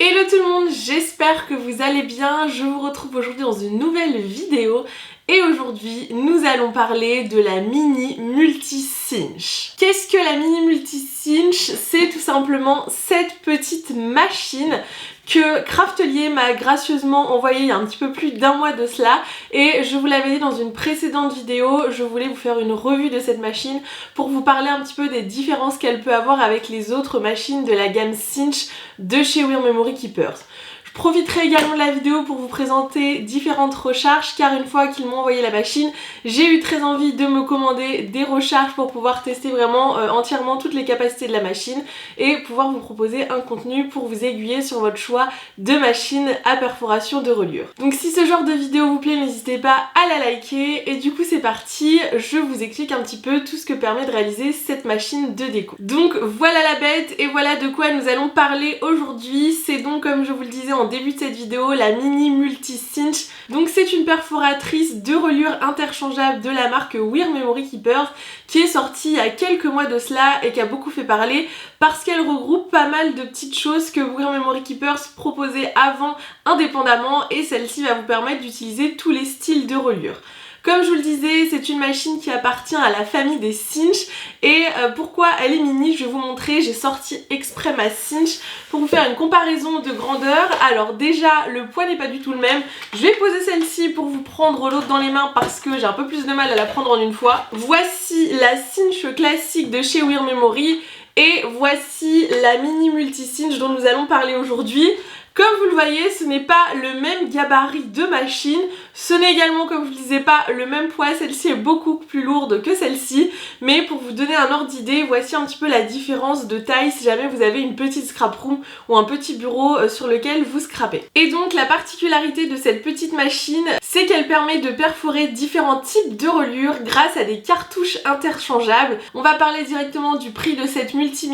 Hello tout le monde, j'espère que vous allez bien. Je vous retrouve aujourd'hui dans une nouvelle vidéo et aujourd'hui nous allons parler de la mini multi-cinch. Qu'est-ce que la mini multi-cinch? C'est tout simplement cette petite machine que Craftelier m'a gracieusement envoyé il y a un petit peu plus d'un mois de cela, et je vous l'avais dit dans une précédente vidéo, je voulais vous faire une revue de cette machine pour vous parler un petit peu des différences qu'elle peut avoir avec les autres machines de la gamme Cinch de chez Weir Memory Keepers. Je profiterai également de la vidéo pour vous présenter différentes recharges, car une fois qu'ils m'ont envoyé la machine, j'ai eu très envie de me commander des recharges pour pouvoir tester vraiment entièrement toutes les capacités de la machine et pouvoir vous proposer un contenu pour vous aiguiller sur votre choix de machine à perforation de reliure. Donc si ce genre de vidéo vous plaît, n'hésitez pas à la liker, et du coup c'est parti, je vous explique un petit peu tout ce que permet de réaliser cette machine de déco. Donc voilà la bête et voilà de quoi nous allons parler aujourd'hui. C'est donc, comme je vous le disais en début de cette vidéo, la mini multi-cinch. Donc c'est une perforatrice de reliure interchangeable de la marque Weir Memory Keepers qui est sortie il y a quelques mois de cela et qui a beaucoup fait parler parce qu'elle regroupe pas mal de petites choses que Weir Memory Keepers proposait avant indépendamment, et celle-ci va vous permettre d'utiliser tous les styles de reliure. Comme je vous le disais, c'est une machine qui appartient à la famille des cinch, et pourquoi elle est mini, je vais vous montrer. J'ai sorti exprès ma cinch pour vous faire une comparaison de grandeur. Alors déjà, le poids n'est pas du tout le même. Je vais poser celle-ci pour vous prendre l'autre dans les mains parce que j'ai un peu plus de mal à la prendre en une fois. Voici la cinch classique de chez Weir Memory et voici la mini multi-cinch dont nous allons parler aujourd'hui. Comme vous le voyez, ce n'est pas le même gabarit de machine, ce n'est également, comme je vous le disais, pas le même poids. Celle-ci est beaucoup plus lourde que celle-ci, mais pour vous donner un ordre d'idée, voici un petit peu la différence de taille si jamais vous avez une petite scrap room ou un petit bureau sur lequel vous scrapez. Et donc la particularité de cette petite machine, c'est qu'elle permet de perforer différents types de reliures grâce à des cartouches interchangeables. On va parler directement du prix de cette multi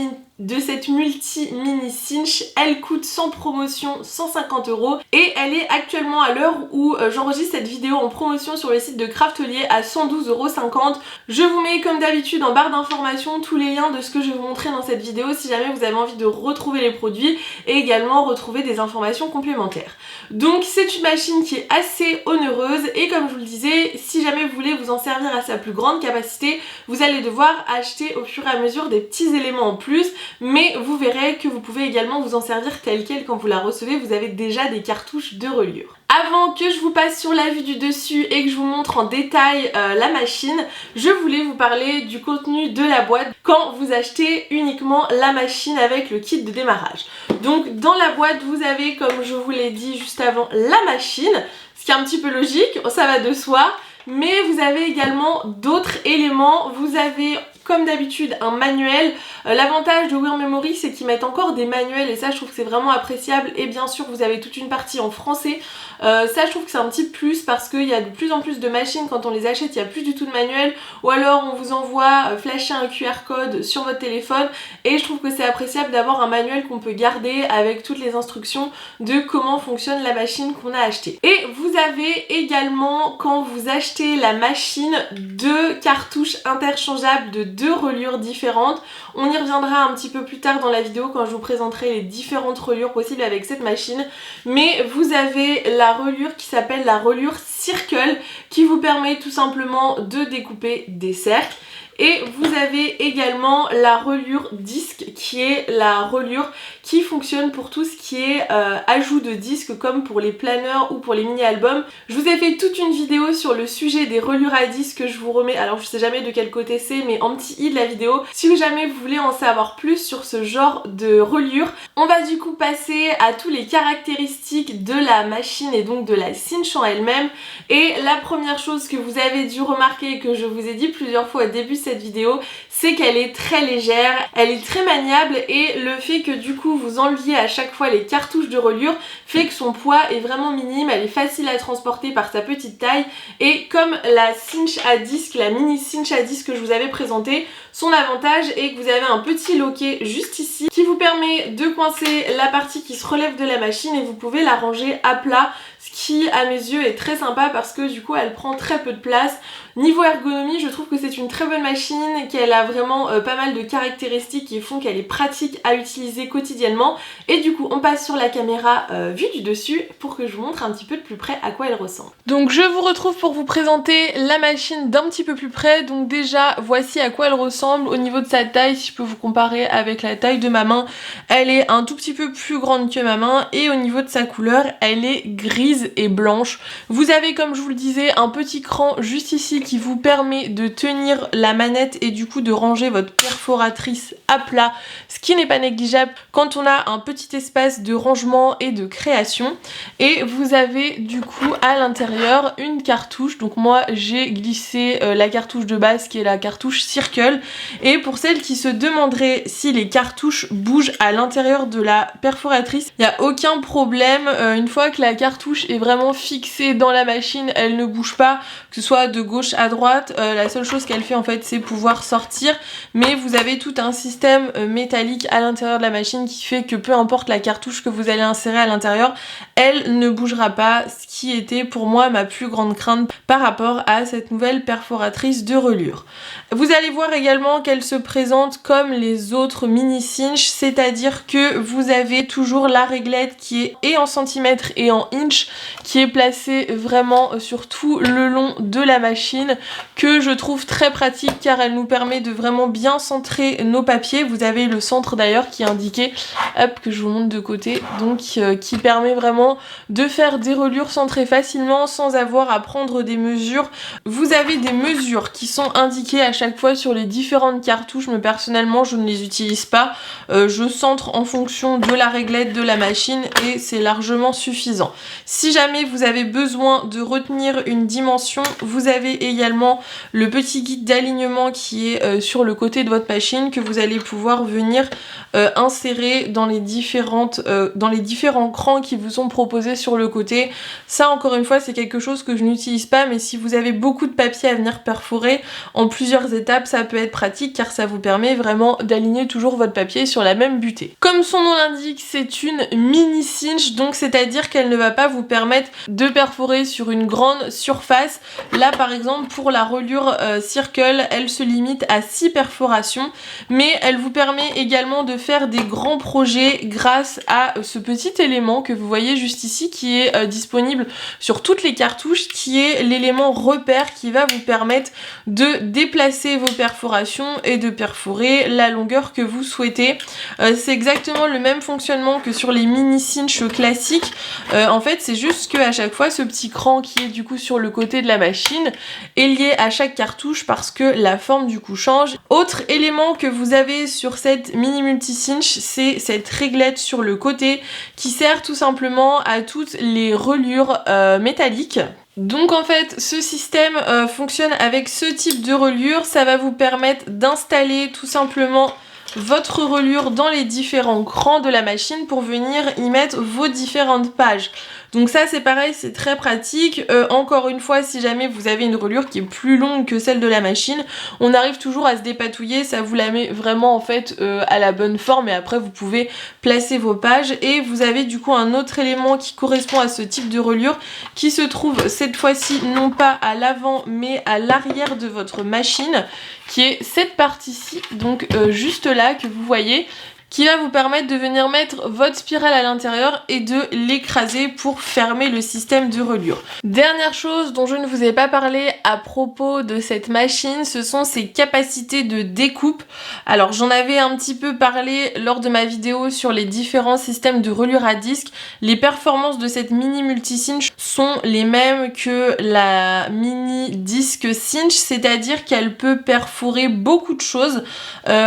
mini cinch. Elle coûte sans promotion 150 € et elle est actuellement, à l'heure où j'enregistre cette vidéo, en promotion sur le site de Craftelier à 112,50 €. Je vous mets comme d'habitude en barre d'informations tous les liens de ce que je vais vous montrer dans cette vidéo si jamais vous avez envie de retrouver les produits et également retrouver des informations complémentaires. Donc c'est une machine qui est assez onéreuse, et comme je vous le disais, si jamais vous voulez vous en servir à sa plus grande capacité, vous allez devoir acheter au fur et à mesure des petits éléments en plus. Mais vous verrez que vous pouvez également vous en servir telle quelle quand vous la recevez, vous avez déjà des cartouches de reliure. Avant que je vous passe sur la vue du dessus et que je vous montre en détail la machine, je voulais vous parler du contenu de la boîte quand vous achetez uniquement la machine avec le kit de démarrage. Donc dans la boîte vous avez, comme je vous l'ai dit juste avant, la machine, ce qui est un petit peu logique, ça va de soi. Mais vous avez également d'autres éléments. Vous avez comme d'habitude un manuel. L'avantage de Weir Memory, c'est qu'ils mettent encore des manuels et ça je trouve que c'est vraiment appréciable, et bien sûr vous avez toute une partie en français. Ça je trouve que c'est un petit plus parce qu'il y a de plus en plus de machines, quand on les achète il n'y a plus du tout de manuel, ou alors on vous envoie flasher un QR code sur votre téléphone, et je trouve que c'est appréciable d'avoir un manuel qu'on peut garder avec toutes les instructions de comment fonctionne la machine qu'on a achetée. Et vous avez également, quand vous achetez la machine, deux cartouches interchangeables de deux reliures différentes. On y reviendra un petit peu plus tard dans la vidéo quand je vous présenterai les différentes reliures possibles avec cette machine, mais vous avez la reliure qui s'appelle la reliure Circle qui vous permet tout simplement de découper des cercles. Et vous avez également la reliure disque qui est la reliure qui fonctionne pour tout ce qui est ajout de disques, comme pour les planeurs ou pour les mini-albums. Je vous ai fait toute une vidéo sur le sujet des reliures à disques que je vous remets, alors je sais jamais de quel côté c'est, mais en petit i de la vidéo, si jamais vous voulez en savoir plus sur ce genre de reliure. On va du coup passer à tous les caractéristiques de la machine et donc de la cinch en elle-même. Et la première chose que vous avez dû remarquer, que je vous ai dit plusieurs fois au début de cette vidéo, c'est qu'elle est très légère, elle est très maniable, et le fait que du coup vous enleviez à chaque fois les cartouches de reliure fait que son poids est vraiment minime, elle est facile à transporter par sa petite taille, et comme la cinch à disque, la mini cinch à disque que je vous avais présentée, Son avantage est que vous avez un petit loquet juste ici qui vous permet de coincer la partie qui se relève de la machine et vous pouvez la ranger à plat, ce qui à mes yeux est très sympa parce que du coup elle prend très peu de place. Niveau ergonomie, je trouve que c'est une très bonne machine, qu'elle a vraiment pas mal de caractéristiques qui font qu'elle est pratique à utiliser quotidiennement. Et du coup, on passe sur la caméra vue du dessus pour que je vous montre un petit peu de plus près à quoi elle ressemble. Donc je vous retrouve pour vous présenter la machine d'un petit peu plus près. Donc déjà, voici à quoi elle ressemble au niveau de sa taille. Si je peux vous comparer avec la taille de ma main, elle est un tout petit peu plus grande que ma main. Et au niveau de sa couleur, elle est grise et blanche. Vous avez, comme je vous le disais, un petit cran juste ici qui vous permet de tenir la manette et du coup de ranger votre perforatrice à plat, ce qui n'est pas négligeable quand on a un petit espace de rangement et de création. Et vous avez du coup à l'intérieur une cartouche. Donc moi j'ai glissé la cartouche de base qui est la cartouche Circle. Et pour celles qui se demanderaient si les cartouches bougent à l'intérieur de la perforatrice, il n'y a aucun problème. Une fois que la cartouche est vraiment fixée dans la machine, elle ne bouge pas, que ce soit de gauche à droite. La seule chose qu'elle fait en fait c'est pouvoir sortir, mais vous avez tout un système métallique à l'intérieur de la machine qui fait que peu importe la cartouche que vous allez insérer à l'intérieur, elle ne bougera pas, ce qui était pour moi ma plus grande crainte par rapport à cette nouvelle perforatrice de reliure. Vous allez voir également qu'elle se présente comme les autres mini cinch, c'est-à-dire que vous avez toujours la réglette qui est et en centimètres et en inch, qui est placée vraiment sur tout le long de la machine, que je trouve très pratique car elle nous permet de vraiment bien centrer nos papiers. Vous avez le centre d'ailleurs qui est indiqué, hop, que je vous montre de côté, donc qui permet vraiment de faire des reliures centrées facilement sans avoir à prendre des mesures. Vous avez des mesures qui sont indiquées à chaque fois sur les différentes cartouches, mais personnellement je ne les utilise pas. Je centre en fonction de la réglette de la machine et c'est largement suffisant. Si jamais vous avez besoin de retenir une dimension, vous avez également le petit guide d'alignement qui est sur le côté de votre machine que vous allez pouvoir venir insérer dans les différents crans qui vous sont proposés sur le côté. Ça encore une fois c'est quelque chose que je n'utilise pas, mais si vous avez beaucoup de papier à venir perforer en plusieurs étapes, ça peut être pratique car ça vous permet vraiment d'aligner toujours votre papier sur la même butée. Comme son nom l'indique, c'est une mini cinch, donc c'est-à-dire qu'elle ne va pas vous permettre de perforer sur une grande surface. Là par exemple pour la reliure Circle, elle se limite à 6 perforations, mais elle vous permet également de faire des grands projets grâce à ce petit élément que vous voyez juste ici qui est disponible sur toutes les cartouches, qui est l'élément repère qui va vous permettre de déplacer vos perforations et de perforer la longueur que vous souhaitez. C'est exactement le même fonctionnement que sur les mini cinch classiques. En fait c'est juste que à chaque fois ce petit cran qui est du coup sur le côté de la machine est lié à chaque cartouche parce que la forme du coup change. Autre élément que vous avez sur cette mini multi cinch, c'est cette réglette sur le côté qui sert tout simplement à toutes les reliures métalliques. Donc en fait ce système fonctionne avec ce type de reliure, ça va vous permettre d'installer tout simplement votre reliure dans les différents crans de la machine pour venir y mettre vos différentes pages. Donc ça c'est pareil, c'est très pratique. Encore une fois, si jamais vous avez une reliure qui est plus longue que celle de la machine, on arrive toujours à se dépatouiller, ça vous la met vraiment en fait à la bonne forme et après vous pouvez placer vos pages. Et vous avez du coup un autre élément qui correspond à ce type de reliure qui se trouve cette fois-ci non pas à l'avant mais à l'arrière de votre machine, qui est cette partie-ci, donc juste là que vous voyez, qui va vous permettre de venir mettre votre spirale à l'intérieur et de l'écraser pour fermer le système de reliure. Dernière chose dont je ne vous ai pas parlé à propos de cette machine, ce sont ses capacités de découpe. Alors j'en avais un petit peu parlé lors de ma vidéo sur les différents systèmes de reliure à disque. Les performances de cette mini multi cinch sont les mêmes que la mini disque cinch, c'est-à-dire qu'elle peut perforer beaucoup de choses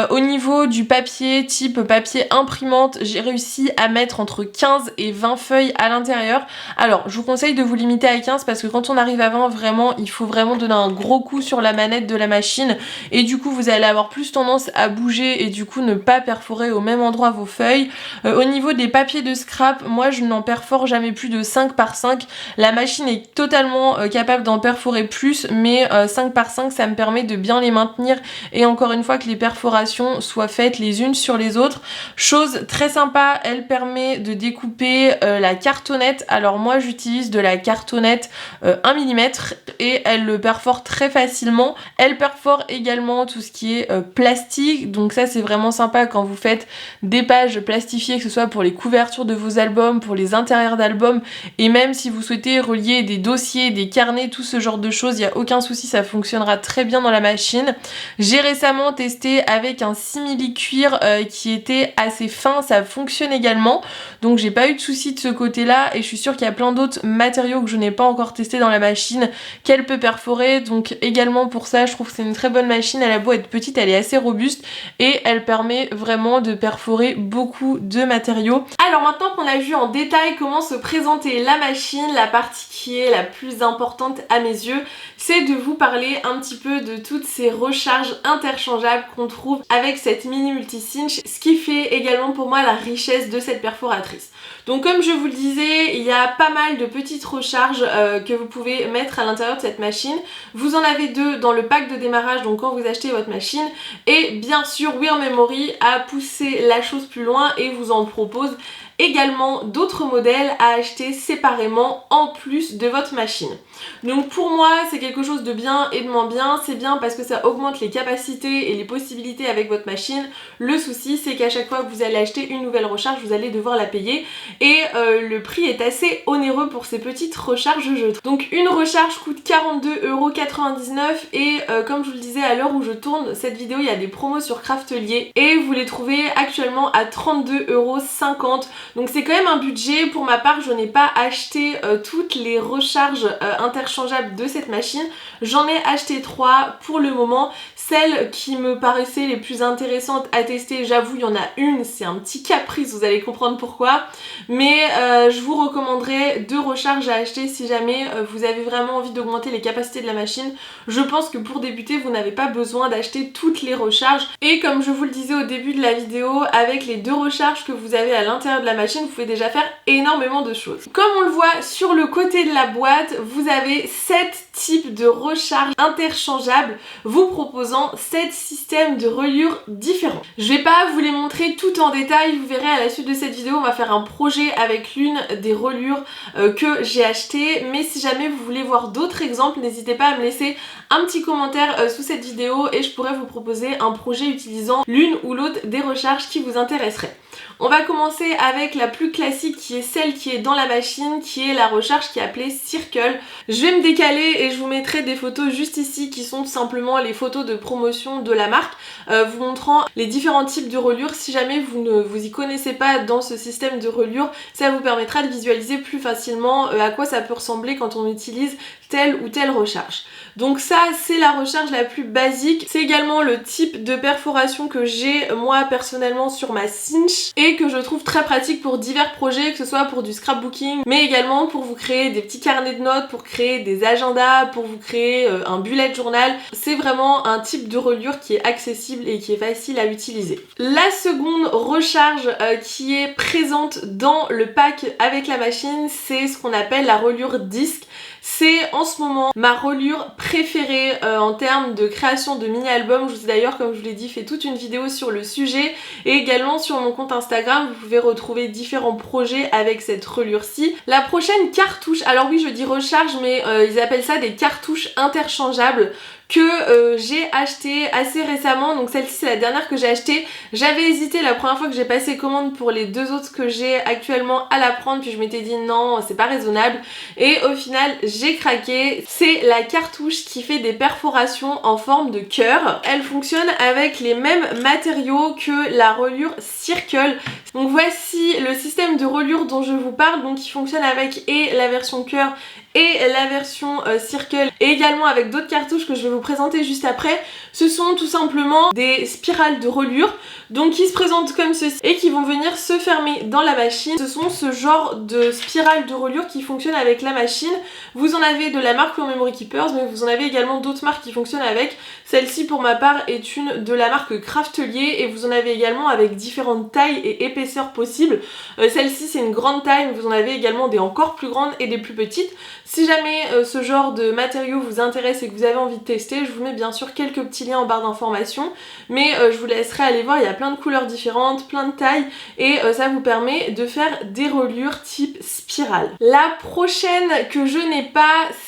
au niveau du papier type papier papier imprimante, j'ai réussi à mettre entre 15 et 20 feuilles à l'intérieur. Alors je vous conseille de vous limiter à 15 parce que quand on arrive à 20, vraiment il faut vraiment donner un gros coup sur la manette de la machine et du coup vous allez avoir plus tendance à bouger et du coup ne pas perforer au même endroit vos feuilles. Au niveau des papiers de scrap, moi je n'en perfore jamais plus de 5 par 5. La machine est totalement capable d'en perforer plus, mais 5 par 5 ça me permet de bien les maintenir et encore une fois que les perforations soient faites les unes sur les autres. Chose très sympa, elle permet de découper la cartonnette. Alors moi j'utilise de la cartonnette 1 mm et elle le perfore très facilement. Elle perfore également tout ce qui est plastique, donc ça c'est vraiment sympa quand vous faites des pages plastifiées, que ce soit pour les couvertures de vos albums, pour les intérieurs d'albums, et même si vous souhaitez relier des dossiers, des carnets, tout ce genre de choses, il n'y a aucun souci, ça fonctionnera très bien dans la machine. J'ai récemment testé avec un simili cuir qui était assez fin, ça fonctionne également, donc j'ai pas eu de soucis de ce côté là et je suis sûre qu'il y a plein d'autres matériaux que je n'ai pas encore testé dans la machine qu'elle peut perforer, donc également pour ça je trouve que c'est une très bonne machine. Elle a beau être petite, elle est assez robuste et elle permet vraiment de perforer beaucoup de matériaux. Alors maintenant qu'on a vu en détail comment se présenter la machine, la partie qui est la plus importante à mes yeux, c'est de vous parler un petit peu de toutes ces recharges interchangeables qu'on trouve avec cette mini multi-cinch, ce qui fait également pour moi la richesse de cette perforatrice. Donc comme je vous le disais, il y a pas mal de petites recharges que vous pouvez mettre à l'intérieur de cette machine. Vous en avez deux dans le pack de démarrage, donc quand vous achetez votre machine, et bien sûr Wear Memory a poussé la chose plus loin et vous en propose également d'autres modèles à acheter séparément en plus de votre machine. Donc pour moi c'est quelque chose de bien et de moins bien. C'est bien parce que ça augmente les capacités et les possibilités avec votre machine. Le souci c'est qu'à chaque fois que vous allez acheter une nouvelle recharge, vous allez devoir la payer et le prix est assez onéreux pour ces petites recharges je trouve. Donc une recharge coûte 42,99€ et comme je vous le disais à l'heure où je tourne cette vidéo, il y a des promos sur Craftelier et vous les trouvez actuellement à 32,50€. Donc c'est quand même un budget. Pour ma part je n'ai pas acheté toutes les recharges interchangeables de cette machine. J'en ai acheté 3 pour le moment. Celles qui me paraissaient les plus intéressantes à tester, j'avoue il y en a une, c'est un petit caprice, vous allez comprendre pourquoi. Mais je vous recommanderais 2 recharges à acheter si jamais vous avez vraiment envie d'augmenter les capacités de la machine. Je pense que pour débuter vous n'avez pas besoin d'acheter toutes les recharges. Et comme je vous le disais au début de la vidéo, avec les 2 recharges que vous avez à l'intérieur de la machine, vous pouvez déjà faire énormément de choses. Comme on le voit sur le côté de la boîte, vous avez 7 types de recharge interchangeables vous proposant 7 systèmes de reliure différents. Je vais pas vous les montrer tout en détail, vous verrez à la suite de cette vidéo on va faire un projet avec l'une des reliures que j'ai achetées, mais si jamais vous voulez voir d'autres exemples, n'hésitez pas à me laisser un petit commentaire sous cette vidéo et je pourrais vous proposer un projet utilisant l'une ou l'autre des recharges qui vous intéresserait. On va commencer avec la plus classique qui est celle qui est dans la machine, qui est la recharge qui est appelée Circle. Je vais me décaler et je vous mettrai des photos juste ici qui sont tout simplement les photos de promotion de la marque, vous montrant les différents types de reliures. Si jamais vous ne vous y connaissez pas dans ce système de reliure, ça vous permettra de visualiser plus facilement à quoi ça peut ressembler quand on utilise telle ou telle recharge. Donc ça c'est la recharge la plus basique, c'est également le type de perforation que j'ai moi personnellement sur ma cinch et que je trouve très pratique pour divers projets, que ce soit pour du scrapbooking mais également pour vous créer des petits carnets de notes, pour créer des agendas, pour vous créer un bullet journal. C'est vraiment un type de reliure qui est accessible et qui est facile à utiliser. La seconde recharge qui est présente dans le pack avec la machine, c'est ce qu'on appelle la reliure disque. C'est en ce moment ma reliure préférée en termes de création de mini-albums. Je vous ai d'ailleurs, comme je vous l'ai dit, fait toute une vidéo sur le sujet et également sur mon compte Instagram, vous pouvez retrouver différents projets avec cette reliure-ci. La prochaine cartouche, alors oui je dis recharge mais ils appellent ça des cartouches interchangeables que j'ai acheté assez récemment, donc celle-ci c'est la dernière que j'ai achetée. J'avais hésité la première fois que j'ai passé commande pour les 2 autres que j'ai actuellement à la prendre, puis je m'étais dit non c'est pas raisonnable et au final j'ai craqué. C'est la cartouche qui fait des perforations en forme de cœur. Elle fonctionne avec les mêmes matériaux que la reliure Circle. Donc voici le système de reliure dont je vous parle, donc qui fonctionne avec et la version cœur et la version Circle, et également avec d'autres cartouches que je vais vous présenter juste après, ce sont tout simplement des spirales de reliure, donc qui se présentent comme ceci et qui vont venir se fermer dans la machine. Ce sont ce genre de spirales de reliure qui fonctionnent avec la machine. Vous en avez de la marque Pure Memory Keepers, mais vous en avez également d'autres marques qui fonctionnent avec. Celle-ci pour ma part est une de la marque Craftelier, et vous en avez également avec différentes tailles et épaisseurs possibles. Celle-ci c'est une grande taille, mais vous en avez également des encore plus grandes et des plus petites. Si jamais ce genre de matériaux vous intéresse et que vous avez envie de tester, je vous mets bien sûr quelques petits liens en barre d'informations, mais je vous laisserai aller voir, il y a plein de couleurs différentes, plein de tailles, et ça vous permet de faire des reliures type spirale. La prochaine que je n'ai pas,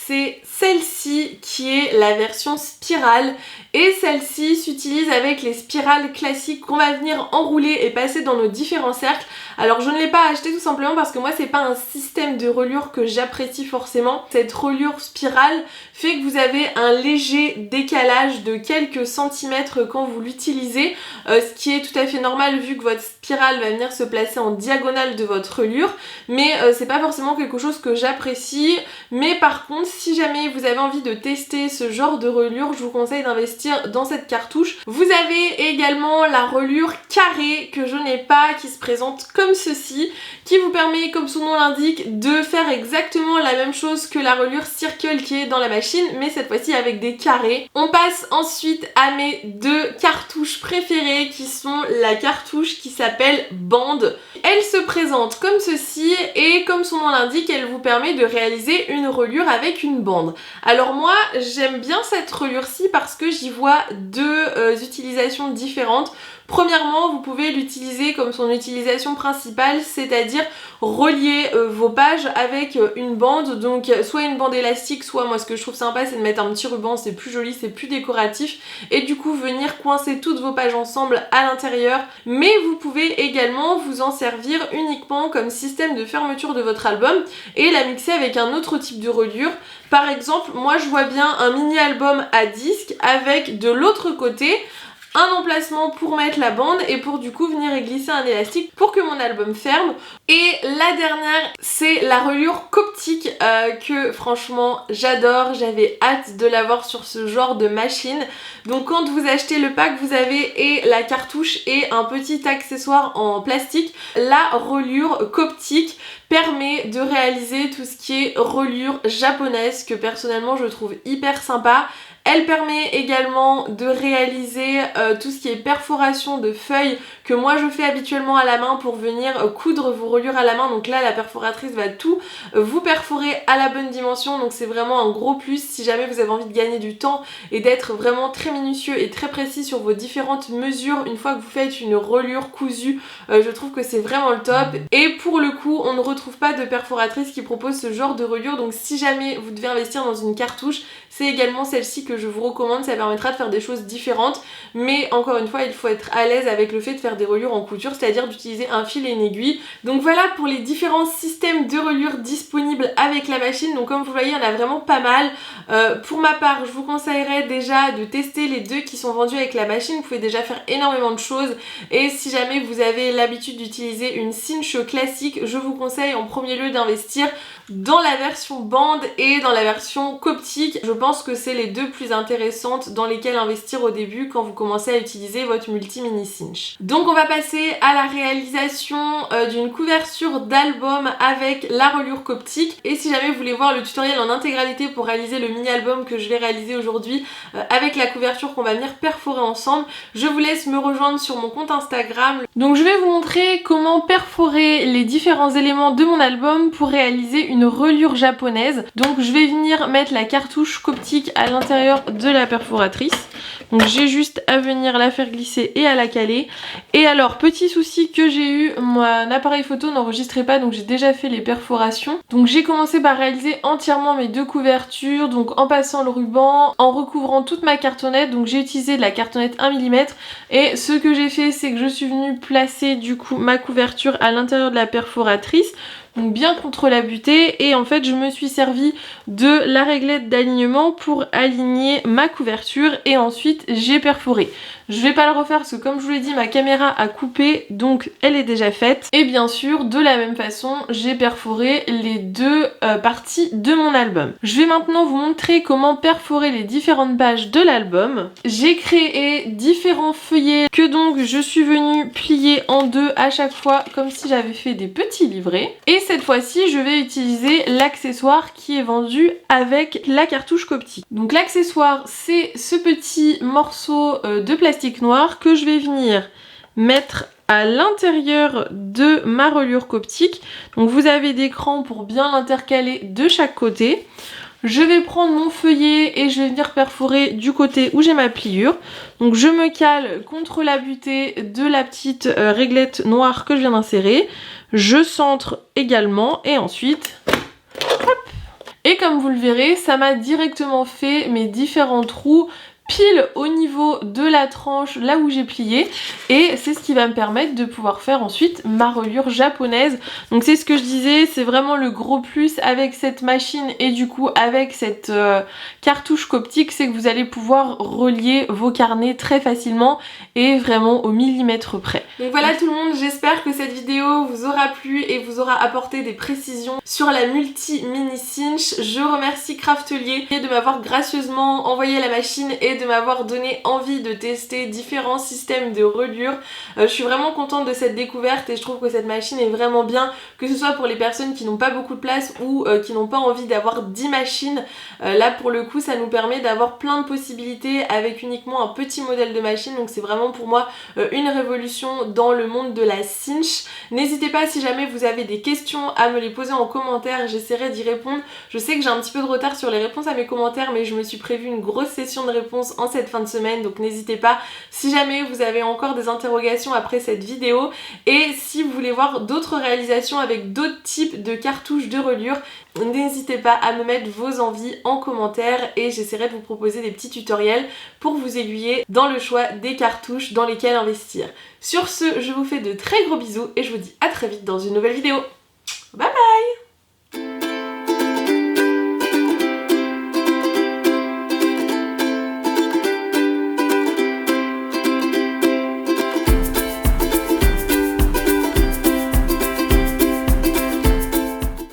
c'est celle-ci qui est la version spirale, et celle-ci s'utilise avec les spirales classiques qu'on va venir enrouler et passer dans nos différents cercles. Alors je ne l'ai pas acheté tout simplement parce que moi c'est pas un système de reliure que j'apprécie forcément. Cette reliure spirale fait que vous avez un léger décalage de quelques centimètres quand vous l'utilisez, ce qui est tout à fait normal vu que votre spirale va venir se placer en diagonale de votre reliure, mais c'est pas forcément quelque chose que j'apprécie. Mais par contre, si jamais vous avez envie de tester ce genre de reliure, je vous conseille d'investir dans cette cartouche. Vous avez également la reliure carrée que je n'ai pas, qui se présente comme ceci, qui vous permet, comme son nom l'indique, de faire exactement la même chose que la reliure Circle qui est dans la machine, mais cette fois-ci avec des carrés. On passe ensuite à mes deux cartouches préférées, qui sont la cartouche qui s'appelle Bande. Elle se présente comme ceci, et comme son nom l'indique, elle vous permet de réaliser une reliure avec une bande. Alors moi, j'aime bien cette reliure-ci parce que j'y vois deux utilisations différentes. Premièrement, vous pouvez l'utiliser comme son utilisation principale, c'est-à-dire relier vos pages avec une bande, donc soit une bande élastique, soit moi ce que je trouve sympa c'est de mettre un petit ruban, c'est plus joli, c'est plus décoratif, et du coup venir coincer toutes vos pages ensemble à l'intérieur. Mais vous pouvez également vous en servir uniquement comme système de fermeture de votre album et la mixer avec un autre type de reliure. Par exemple, moi je vois bien un mini album à disque avec de l'autre côté un emplacement pour mettre la bande et pour du coup venir y glisser un élastique pour que mon album ferme. Et la dernière, c'est la reliure Coptic que franchement j'adore, j'avais hâte de l'avoir sur ce genre de machine. Donc quand vous achetez le pack, vous avez et la cartouche et un petit accessoire en plastique. La reliure Coptic permet de réaliser tout ce qui est reliure japonaise que personnellement je trouve hyper sympa. Elle permet également de réaliser tout ce qui est perforation de feuilles que moi je fais habituellement à la main pour venir coudre vos reliures à la main. Donc là la perforatrice va tout vous perforer à la bonne dimension, donc c'est vraiment un gros plus si jamais vous avez envie de gagner du temps et d'être vraiment très minutieux et très précis sur vos différentes mesures une fois que vous faites une reliure cousue. Je trouve que c'est vraiment le top, et pour le coup on ne retrouve pas de perforatrice qui propose ce genre de reliure, donc si jamais vous devez investir dans une cartouche, c'est également celle-ci que je vous recommande. Ça permettra de faire des choses différentes, mais encore une fois il faut être à l'aise avec le fait de faire des reliures en couture, c'est-à-dire d'utiliser un fil et une aiguille. Donc voilà pour les différents systèmes de reliure disponibles avec la machine. Donc comme vous voyez, il y en a vraiment pas mal. Pour ma part, je vous conseillerais déjà de tester les deux qui sont vendus avec la machine. Vous pouvez déjà faire énormément de choses, et si jamais vous avez l'habitude d'utiliser une cinch classique, je vous conseille en premier lieu d'investir dans la version bande et dans la version Coptic. Je pense que c'est les deux plus intéressantes dans lesquelles investir au début quand vous commencez à utiliser votre multi mini cinch. Donc on va passer à la réalisation d'une couverture d'album avec la reliure Coptic, et si jamais vous voulez voir le tutoriel en intégralité pour réaliser le mini album que je vais réaliser aujourd'hui avec la couverture qu'on va venir perforer ensemble, je vous laisse me rejoindre sur mon compte Instagram. Donc je vais vous montrer comment perforer les différents éléments de mon album pour réaliser une reliure japonaise. Donc je vais venir mettre la cartouche Coptic à l'intérieur de la perforatrice. Donc j'ai juste à venir la faire glisser et à la caler. Et alors petit souci que j'ai eu, mon appareil photo n'enregistrait pas, donc j'ai déjà fait les perforations. Donc j'ai commencé par réaliser entièrement mes deux couvertures, donc en passant le ruban, en recouvrant toute ma cartonnette. Donc j'ai utilisé de la cartonnette 1 mm, et ce que j'ai fait c'est que je suis venue placer du coup ma couverture à l'intérieur de la perforatrice, donc bien contre la butée, et en fait je me suis servi de la réglette d'alignement pour aligner ma couverture, et ensuite j'ai perforé. Je vais pas le refaire parce que comme je vous l'ai dit, ma caméra a coupé, donc elle est déjà faite. Et bien sûr, de la même façon, j'ai perforé les deux parties de mon album. Je vais maintenant vous montrer comment perforer les différentes pages de l'album. J'ai créé différents feuillets que donc je suis venue plier en deux à chaque fois comme si j'avais fait des petits livrets. Et cette fois-ci, je vais utiliser l'accessoire qui est vendu avec la cartouche Coptic. Donc l'accessoire, c'est ce petit morceau de plastique noir que je vais venir mettre à l'intérieur de ma reliure Coptic. Donc vous avez des crans pour bien l'intercaler de chaque côté. Je vais prendre mon feuillet et je vais venir perforer du côté où j'ai ma pliure. Donc je me cale contre la butée de la petite réglette noire que je viens d'insérer. Je centre également et ensuite, hop. Et comme vous le verrez, ça m'a directement fait mes différents trous pile au niveau de la tranche là où j'ai plié, et c'est ce qui va me permettre de pouvoir faire ensuite ma reliure japonaise. Donc c'est ce que je disais, c'est vraiment le gros plus avec cette machine et du coup avec cette cartouche Coptic, c'est que vous allez pouvoir relier vos carnets très facilement et vraiment au millimètre près. Donc voilà tout le monde, j'espère que cette vidéo vous aura plu et vous aura apporté des précisions sur la multi mini cinch. Je remercie Craftelier de m'avoir gracieusement envoyé la machine et de m'avoir donné envie de tester différents systèmes de reliure. Je suis vraiment contente de cette découverte et je trouve que cette machine est vraiment bien, que ce soit pour les personnes qui n'ont pas beaucoup de place ou qui n'ont pas envie d'avoir 10 machines. Là pour le coup ça nous permet d'avoir plein de possibilités avec uniquement un petit modèle de machine, donc c'est vraiment pour moi une révolution dans le monde de la cinch. N'hésitez pas, si jamais vous avez des questions, à me les poser en commentaire, j'essaierai d'y répondre. Je sais que j'ai un petit peu de retard sur les réponses à mes commentaires, mais je me suis prévu une grosse session de réponses en cette fin de semaine, donc n'hésitez pas si jamais vous avez encore des interrogations après cette vidéo, et si vous voulez voir d'autres réalisations avec d'autres types de cartouches de reliure, n'hésitez pas à me mettre vos envies en commentaire et j'essaierai de vous proposer des petits tutoriels pour vous aiguiller dans le choix des cartouches dans lesquelles investir. Sur ce, je vous fais de très gros bisous et je vous dis à très vite dans une nouvelle vidéo. Bye bye!